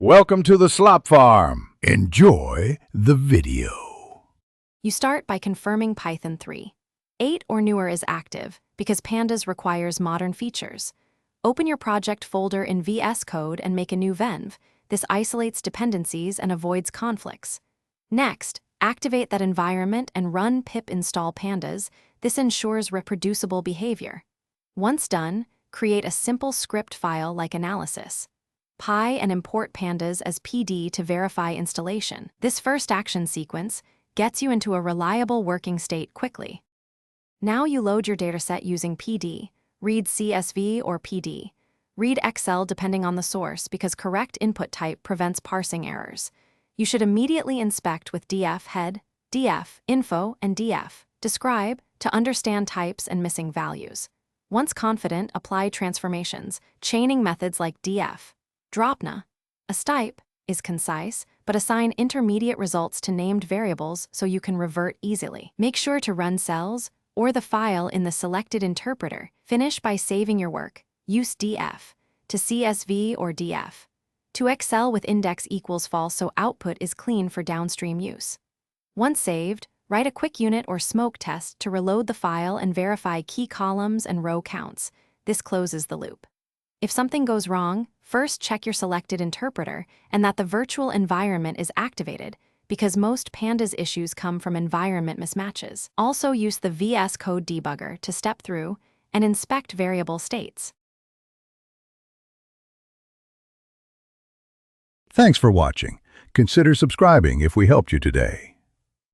Welcome to the slop farm. Enjoy the video. You start by confirming Python 3. 8 or newer is active because Pandas requires modern features. Open your project folder in Vscode and make a new venv. This isolates dependencies and avoids conflicts. Next, activate that environment and run pip install pandas. This ensures reproducible behavior. Once done, create a simple script file like analysis. Py and import pandas as PD to verify installation. This first action sequence gets you into a reliable working state quickly. Now you load your dataset using PD, read CSV or PD. Read Excel depending on the source because correct input type prevents parsing errors. You should immediately inspect with df head, df info, and df describe to understand types and missing values. Once confident, apply transformations, chaining methods like df. Dropna, a stipe, is concise, but assign intermediate results to named variables so you can revert easily. Make sure to run cells or the file in the selected interpreter. Finish by saving your work. Use df to CSV or df to Excel with index equals false so output is clean for downstream use. Once saved, write a quick unit or smoke test to reload the file and verify key columns and row counts. This closes the loop. If something goes wrong, first check your selected interpreter and that the virtual environment is activated because most Pandas issues come from environment mismatches. Also use the Vscode debugger to step through and inspect variable states. Thanks for watching. Consider subscribing if we helped you today.